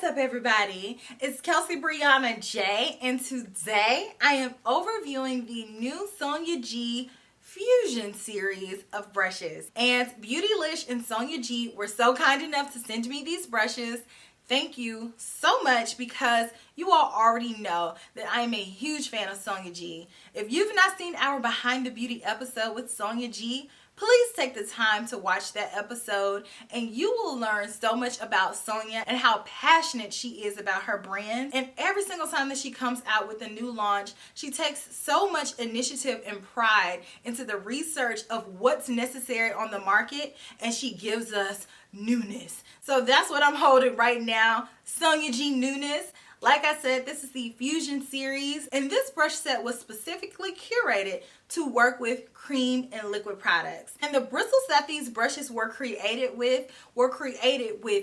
up, everybody? It's Kelsee Briana J, and today I am overviewing the new Sonia G Fusion series of brushes. And Beautylish and Sonia G were so kind enough to send me these brushes. Thank you so much, because you all already know that I am a huge fan of Sonia G. If you've not seen our Behind the Beauty episode with Sonia G, please take the time to watch that episode, and you will learn so much about Sonia and how passionate she is about her brand. And every single time that she comes out with a new launch, she takes so much initiative and pride into the research of what's necessary on the market, and she gives us newness. So that's what I'm holding right now, Sonia G newness. Like I said, this is the Fusion series, and this brush set was specifically curated to work with cream and liquid products. And the bristles that these brushes were created with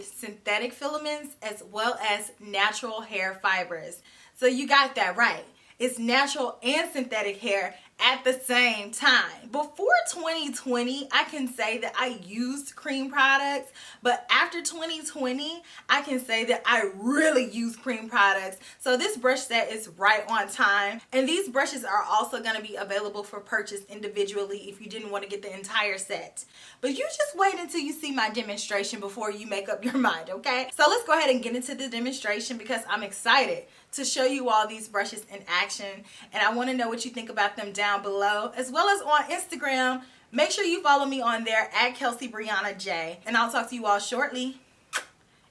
synthetic filaments as well as natural hair fibers. So you got that right. It's natural and synthetic hair at the same time. Before 2020, I can say that I used cream products, but after 2020, I can say that I really use cream products. So this brush set is right on time. And these brushes are also going to be available for purchase individually if you didn't want to get the entire set. But you just wait until you see my demonstration before you make up your mind, okay? So let's go ahead and get into the demonstration, because I'm excited to show you all these brushes in action, and I want to know what you think about them down below, as well as on Instagram. Make sure you follow me on there at Kelsee Briana J, and I'll talk to you all shortly.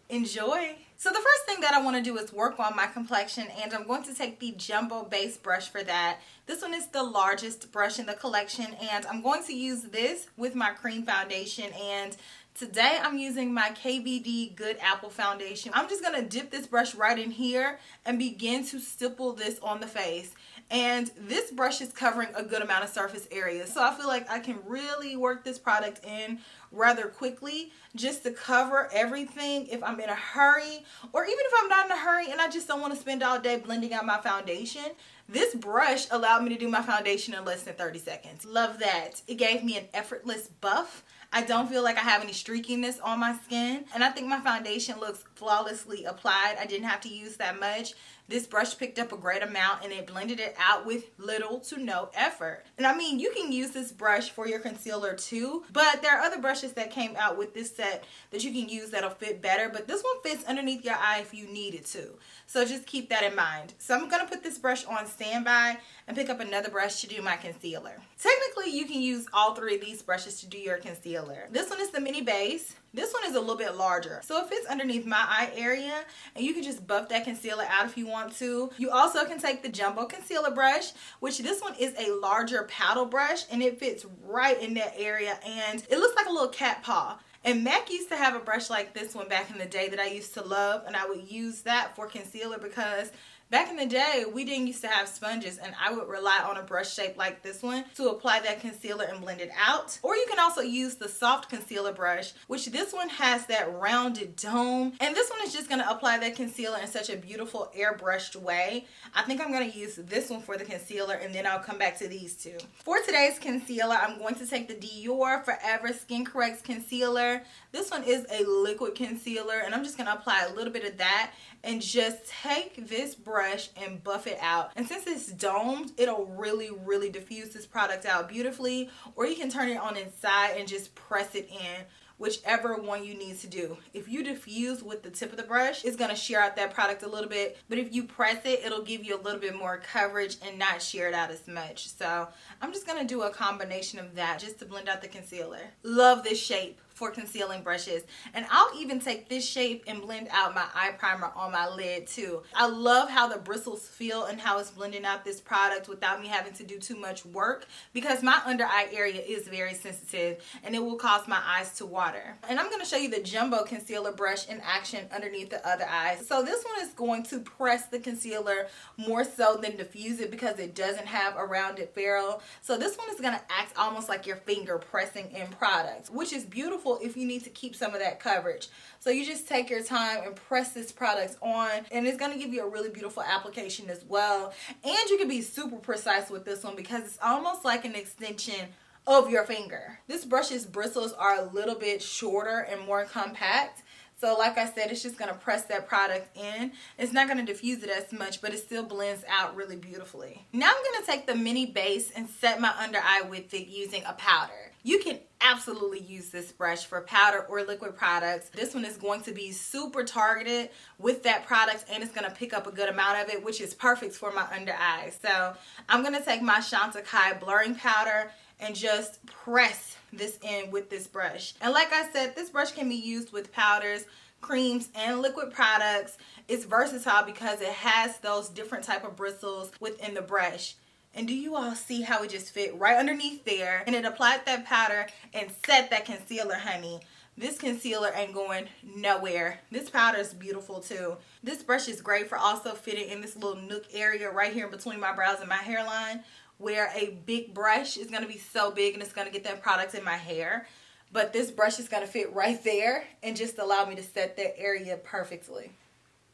Enjoy. So the first thing that I want to do is work on my complexion, and I'm going to take the jumbo base brush for that. This one is the largest brush in the collection, and I'm going to use this with my cream foundation. And today I'm using my KVD Good Apple foundation. I'm just going to dip this brush right in here and begin to stipple this on the face. And this brush is covering a good amount of surface area, so I feel like I can really work this product in rather quickly just to cover everything if I'm in a hurry, or even if I'm not in a hurry and I just don't want to spend all day blending out my foundation. This brush allowed me to do my foundation in less than 30 seconds. Love that. It gave me an effortless buff. I don't feel like I have any streakiness on my skin, and I think my foundation looks flawlessly applied. I didn't have to use that much. This brush picked up a great amount, and it blended it out with little to no effort. And I mean, you can use this brush for your concealer too, but there are other brushes that came out with this set that you can use that'll fit better, but this one fits underneath your eye if you need it to. So just keep that in mind. So I'm going to put this brush on standby and pick up another brush to do my concealer. Technically, you can use all three of these brushes to do your concealer. This one is the mini base. This one is a little bit larger, so it fits underneath my eye area, and you can just buff that concealer out if you want to. You also can take the jumbo concealer brush, which this one is a larger paddle brush, and it fits right in that area, and it looks like a little cat paw. And MAC used to have a brush like this one back in the day that I used to love, and I would use that for concealer because back in the day, we didn't used to have sponges, and I would rely on a brush shape like this one to apply that concealer and blend it out. Or you can also use the soft concealer brush, which this one has that rounded dome, and this one is just going to apply that concealer in such a beautiful airbrushed way. I think I'm going to use this one for the concealer, and then I'll come back to these two. For today's concealer, I'm going to take the Dior Forever Skin Corrects Concealer. This one is a liquid concealer, and I'm just going to apply a little bit of that and just take this brush and buff it out. And since it's domed, it'll really diffuse this product out beautifully. Or you can turn it on inside and just press it in, whichever one you need to do. If you diffuse with the tip of the brush, it's going to shear out that product a little bit, but if you press it, it'll give you a little bit more coverage and not shear it out as much. So I'm just going to do a combination of that just to blend out the concealer. Love this shape for concealing brushes, and I'll even take this shape and blend out my eye primer on my lid too. I love how the bristles feel and how it's blending out this product without me having to do too much work, because my under eye area is very sensitive and it will cause my eyes to water. And I'm going to show you the jumbo concealer brush in action underneath the other eye. So this one is going to press the concealer more so than diffuse it, because it doesn't have a rounded ferrule. So this one is going to act almost like your finger pressing in product, which is beautiful if you need to keep some of that coverage. So you just take your time and press this product on, and it's going to give you a really beautiful application as well. And you can be super precise with this one because it's almost like an extension of your finger. This brush's bristles are a little bit shorter and more compact, So like I said, it's just going to press that product in. It's not going to diffuse it as much, but it still blends out really beautifully. Now I'm going to take the mini base and set my under eye with it using a powder. You can absolutely use this brush for powder or liquid products. This one is going to be super targeted with that product, and it's going to pick up a good amount of it, which is perfect for my under eyes. So I'm going to take my Chantecaille blurring powder and just press this in with this brush. And like I said, this brush can be used with powders, creams, and liquid products. It's versatile because it has those different type of bristles within the brush. And do you all see how it just fit right underneath there? And it applied that powder and set that concealer, honey. This concealer ain't going nowhere. This powder is beautiful too. This brush is great for also fitting in this little nook area right here in between my brows and my hairline, where a big brush is going to be so big and it's going to get that product in my hair. But this brush is going to fit right there and just allow me to set that area perfectly.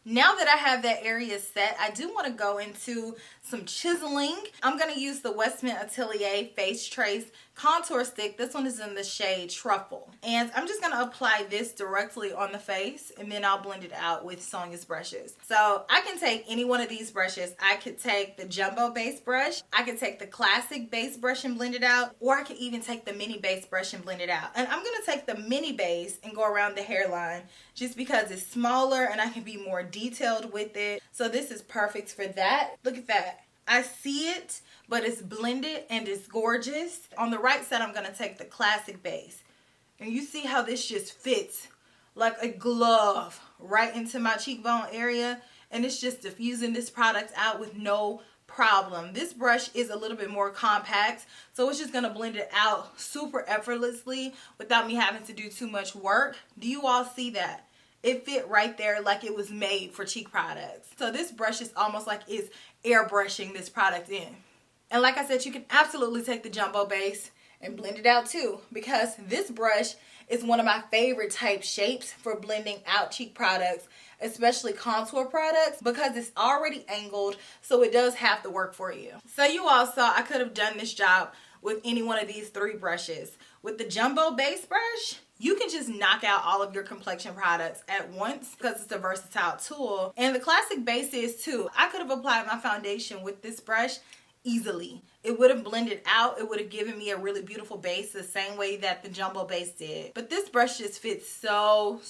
Now that I have that area set, I do want to go into some chiseling. I'm going to use the Westman Atelier Face Trace Contour Stick. This one is in the shade Truffle. And I'm just going to apply this directly on the face, and then I'll blend it out with Sonia's brushes. So I can take any one of these brushes. I could take the Jumbo Base Brush. I could take the Classic Base Brush and blend it out. Or I could even take the Mini Base Brush and blend it out. And I'm going to take the Mini Base and go around the hairline just because it's smaller and I can be more detailed with it. So this is perfect for that. Look at that. I see it, but it's blended and it's gorgeous. On the right side, I'm going to take the Classic Base. And you see how this just fits like a glove right into my cheekbone area. And it's just diffusing this product out with no problem. This brush is a little bit more compact, so it's just going to blend it out super effortlessly without me having to do too much work. Do you all see that? It fit right there like it was made for cheek products. So this brush is almost like it's airbrushing this product in. And like I said, you can absolutely take the Jumbo Base and blend it out too, because this brush is one of my favorite type shapes for blending out cheek products, especially contour products, because it's already angled, so it does have to work for you. So you all saw I could have done this job with any one of these three brushes. With the Jumbo Base Brush, you can just knock out all of your complexion products at once because it's a versatile tool. And the Classic Base is too. I could have applied my foundation with this brush easily. It would have blended out. It would have given me a really beautiful base the same way that the Jumbo Base did. But this brush just fits so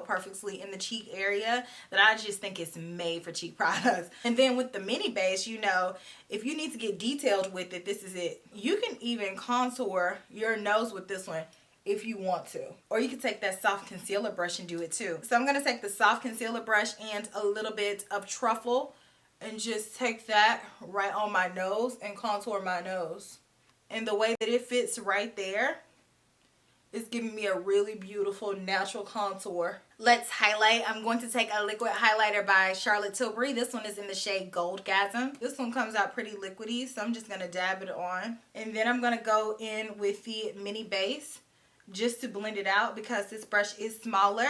perfectly in the cheek area that I just think it's made for cheek products. And then with the Mini Base, you know, if you need to get detailed with it, this is it. You can even contour your nose with this one if you want to. Or you can take that soft concealer brush and do it too. So I'm going to take the soft concealer brush and a little bit of Truffle and just take that right on my nose and contour my nose. And the way that it fits right there is giving me a really beautiful natural contour. Let's highlight. I'm going to take a liquid highlighter by Charlotte Tilbury. This one is in the shade Goldgasm. This one comes out pretty liquidy, so I'm just going to dab it on. And then I'm going to go in with the Mini Base just to blend it out because this brush is smaller.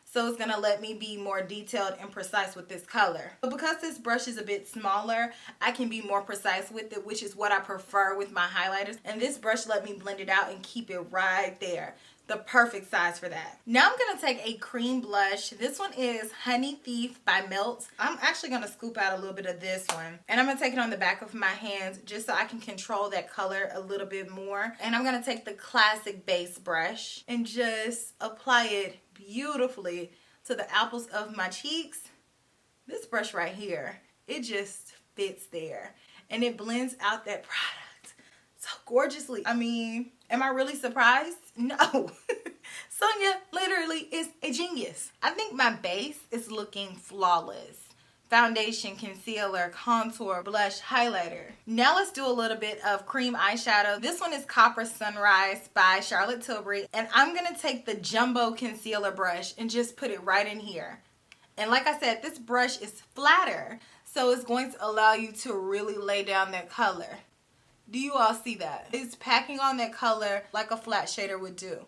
So it's going to let me be more detailed and precise with this color. But because this brush is a bit smaller, I can be more precise with it, which is what I prefer with my highlighters. And this brush let me blend it out and keep it right there. The perfect size for that. Now I'm going to take a cream blush. This one is Honey Thief by Melt. I'm actually going to scoop out a little bit of this one. And I'm going to take it on the back of my hands just so I can control that color a little bit more. And I'm going to take the Classic Base brush and just apply it beautifully to the apples of my cheeks. This brush right here, it just fits there. And it blends out that product so gorgeously. I mean, am I really surprised? No. Sonia literally is a genius. I think my base is looking flawless. Foundation, concealer, contour, blush, highlighter. Now let's do a little bit of cream eyeshadow. This one is Copper Sunrise by Charlotte Tilbury. And I'm going to take the Jumbo Concealer brush and just put it right in here. And like I said, this brush is flatter, so it's going to allow you to really lay down that color. Do you all see that? It's packing on that color like a flat shader would do.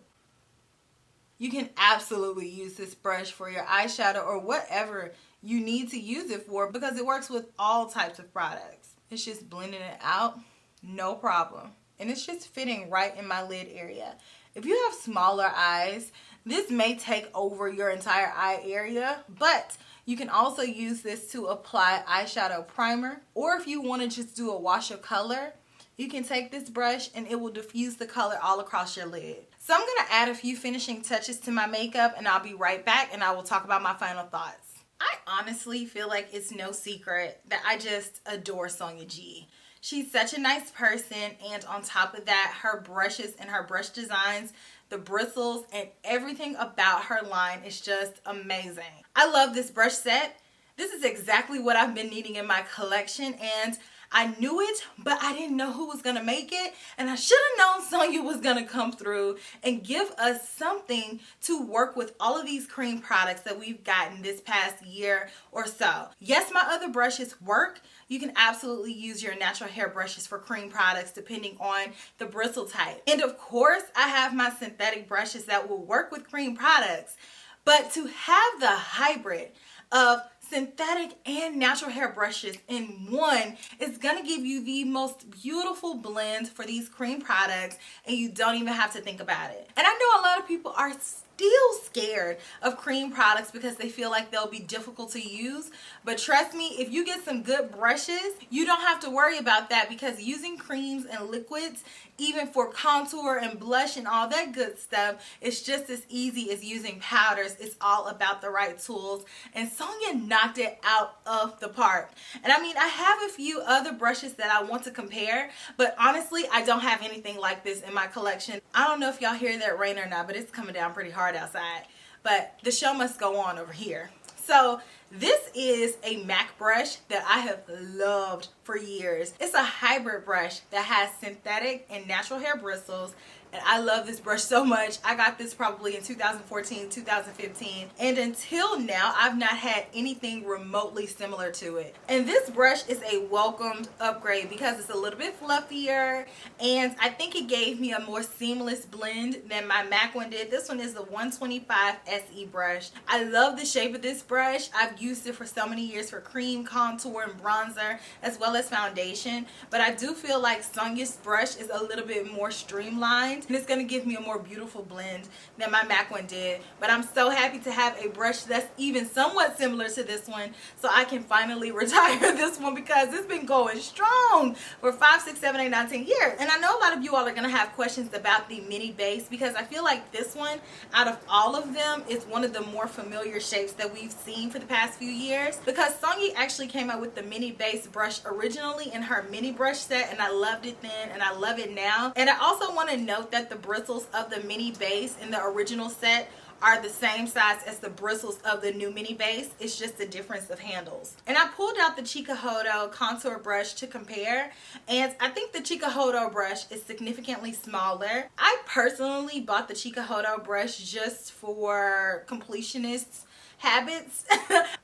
You can absolutely use this brush for your eyeshadow or whatever you need to use it for because it works with all types of products. It's just blending it out, no problem. And it's just fitting right in my lid area. If you have smaller eyes, This may take over your entire eye area, but you can also use this to apply eyeshadow primer, or if you want to just do a wash of color, you can take this brush and it will diffuse the color all across your lid. So I'm going to add a few finishing touches to my makeup and I'll be right back and I will talk about my final thoughts. I honestly feel like it's no secret that I just adore Sonia G. She's such a nice person, and on top of that, her brushes and her brush designs, the bristles and everything about her line is just amazing. I love this brush set. This is exactly what I've been needing in my collection, and I knew it, but I didn't know who was gonna make it, and I should have known Sonia was gonna come through and give us something to work with all of these cream products that we've gotten this past year or so. Yes, my other brushes work. You can absolutely use your natural hair brushes for cream products depending on the bristle type. And of course, I have my synthetic brushes that will work with cream products. But to have the hybrid of synthetic and natural hair brushes in one is gonna give you the most beautiful blend for these cream products, and you don't even have to think about it. And I know a lot of people are still scared of cream products because they feel like they'll be difficult to use, but trust me, if you get some good brushes, you don't have to worry about that, because using creams and liquids, even for contour and blush and all that good stuff, it's just as easy as using powders. It's all about the right tools, and Sonia knocked it out of the park. And I mean, I have a few other brushes that I want to compare, but honestly, I don't have anything like this in my collection. I don't know if y'all hear that rain or not, but it's coming down pretty hard outside. But the show must go on over here. So this is a MAC brush that I have loved for years. It's a hybrid brush that has synthetic and natural hair bristles, and I love this brush so much. I got this probably in 2014, 2015, and until now, I've not had anything remotely similar to it. And this brush is a welcomed upgrade because it's a little bit fluffier, and I think it gave me a more seamless blend than my MAC one did. This one is the 125 SE brush. I love the shape of this brush. I've used it for so many years for cream, contour, and bronzer, as well as foundation, but I do feel like Sonia's brush is a little bit more streamlined, and it's going to give me a more beautiful blend than my MAC one did. But I'm so happy to have a brush that's even somewhat similar to this one, so I can finally retire this one because it's been going strong for 5, 6, 7, 8, 9, 10 years. And I know a lot of you all are going to have questions about the mini base, because I feel like this one, out of all of them, is one of the more familiar shapes that we've seen for the past few years, because Sonia actually came out with the mini base brush originally in her mini brush set, and I loved it then and I love it now. And I also want to note that the bristles of the mini base in the original set are the same size as the bristles of the new mini base. It's just a difference of handles. And I pulled out the Chiseling contour brush to compare, and I think the Chiseling brush is significantly smaller. I personally bought the Chiseling brush just for completionists habits,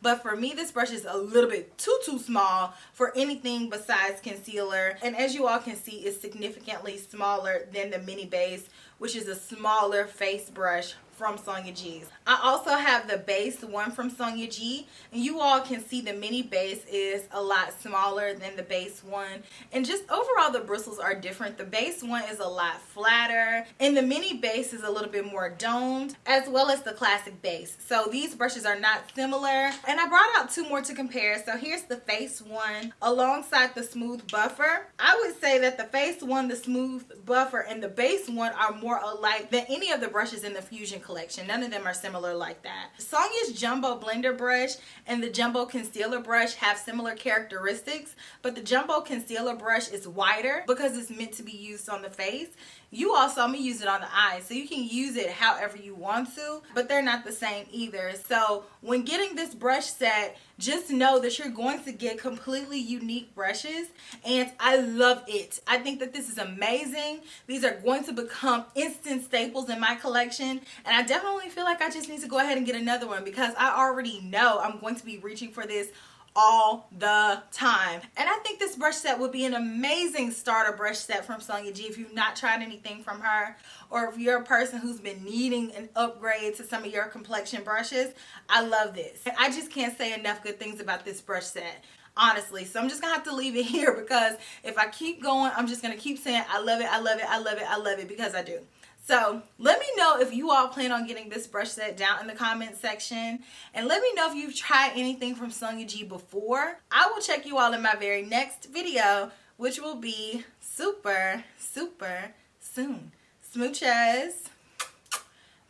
but for me, this brush is a little bit too small for anything besides concealer. And as you all can see, it's significantly smaller than the mini base, which is a smaller face brush from Sonia G. I also have the base one from Sonia G, and you all can see the mini base is a lot smaller than the base one, and just overall the bristles are different. The base one is a lot flatter, and the mini base is a little bit more domed, as well as the classic base. So these brushes are not similar, and I brought out two more to compare. So here's the face one alongside the smooth buffer. I would say that the face one, the smooth buffer, and the base one are more alike than any of the brushes in the Fusion collection. None of them are similar like that. Sonia's Jumbo Blender brush and the Jumbo Concealer brush have similar characteristics, but the Jumbo Concealer brush is wider because it's meant to be used on the face. You all saw me use it on the eyes, so you can use it however you want to, but they're not the same either. So when getting this brush set, just know that you're going to get completely unique brushes, and I love it. I think that this is amazing. These are going to become instant staples in my collection, and I definitely feel like I just need to go ahead and get another one because I already know I'm going to be reaching for this all the time. And I think this brush set would be an amazing starter brush set from Sonia G if you've not tried anything from her, or if you're a person who's been needing an upgrade to some of your complexion brushes. I love this. And I just can't say enough good things about this brush set, honestly. So I'm just gonna have to leave it here because if I keep going, I'm just gonna keep saying I love it, I love it, I love it, I love it, because I do. So let me know if you all plan on getting this brush set down in the comment section. And let me know if you've tried anything from Sonia G before. I will check you all in my very next video, which will be super, super soon. Smooches.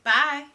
Bye.